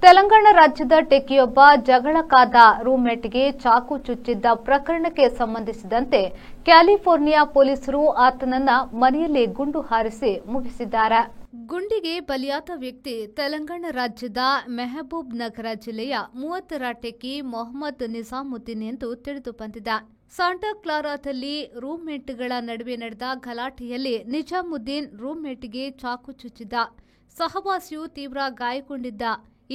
ತೆಲಂಗಾಣ ರಾಜ್ಯದ ಟೆಕ್ಕಿಯೊಬ್ಬ ಜಗಳಕ್ಕಾದ ರೂಮ್ಮೇಟ್ಗೆ ಚಾಕು ಚುಚ್ಚಿದ್ದ ಪ್ರಕರಣಕ್ಕೆ ಸಂಬಂಧಿಸಿದಂತೆ ಕ್ಯಾಲಿಫೋರ್ನಿಯಾ ಪೊಲೀಸರು ಆತನನ್ನ ಮನೆಯಲ್ಲಿ ಗುಂಡು ಹಾರಿಸಿ ಮುಗಿಸಿದ್ದಾರೆ. ಗುಂಡಿಗೆ ಬಲಿಯಾದ ವ್ಯಕ್ತಿ ತೆಲಂಗಾಣ ರಾಜ್ಯದ ಮೆಹಬೂಬ್ ನಗರ ಜಿಲ್ಲೆಯ 30ರ ಟೆಕ್ಕಿ ಮೊಹಮ್ಮದ್ ನಿಜಾಮುದ್ದೀನ್ ಎಂದು ತಿಳಿದು ಬಂದಿದೆ. ಸಾಂಟಾ ಕ್ಲಾರಾದಲ್ಲಿ ರೂಮ್ಮೇಟ್ಗಳ ನಡುವೆ ನಡೆದ ಗಲಾಟೆಯಲ್ಲಿ ನಿಜಾಮುದ್ದೀನ್ ರೂಮ್ಮೇಟ್ಗೆ ಚಾಕು ಚುಚ್ಚಿದ್ದ. ಸಹವಾಸಿಯು ತೀವ್ರ ಗಾಯಗೊಂಡಿದ್ದ.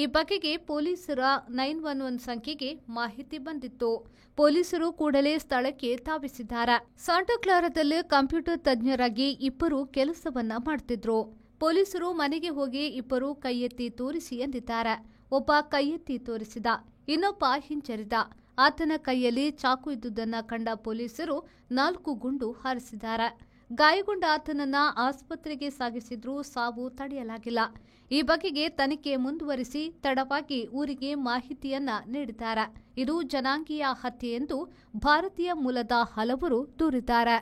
ಈ ಬಗೆಗೆ ಪೊಲೀಸರ 911 ಸಂಖ್ಯೆಗೆ ಮಾಹಿತಿ ಬಂದಿತ್ತು. ಪೊಲೀಸರು ಕೂಡಲೇ ಸ್ಥಳಕ್ಕೆ ಧಾವಿಸಿದ್ದಾರೆ. ಸಾಂಟಾ ಕ್ಲಾರಾದಲ್ಲಿ ಕಂಪ್ಯೂಟರ್ ತಜ್ಞರಾಗಿ ಇಬ್ಬರು ಕೆಲಸವನ್ನ ಮಾಡುತ್ತಿದ್ರು. ಪೊಲೀಸರು ಮನೆಗೆ ಹೋಗಿ ಇಬ್ಬರು ಕೈ ಎತ್ತಿ ತೋರಿಸಿ ಎಂದಿದ್ದಾರೆ. ಒಬ್ಬ ಕೈ ಎತ್ತಿ ತೋರಿಸಿದ, ಇನ್ನೊಬ್ಬ ಹಿಂಜರಿದ. ಆತನ ಕೈಯಲ್ಲಿ ಚಾಕು ಇದ್ದುದನ್ನು ಕಂಡ ಪೊಲೀಸರು 4 ಗುಂಡು ಹಾರಿಸಿದ್ದಾರೆ. ಗಾಯಗೊಂಡ ಆತನನ್ನ ಆಸ್ಪತ್ರೆಗೆ ಸಾಗಿಸಿದ್ರೂ ಸಾವು ತಡೆಯಲಾಗಿಲ್ಲ. ಈ ಬಗೆಗೆ ತನಿಖೆ ಮುಂದುವರಿಸಿ ತಡವಾಗಿ ಊರಿಗೆ ಮಾಹಿತಿಯನ್ನ ನೀಡಿದ್ದಾರೆ. ಇದು ಜನಾಂಗೀಯ ಹತ್ಯೆ ಎಂದು ಭಾರತೀಯ ಮೂಲದ ಹಲವರು ದೂರಿದ್ದಾರೆ.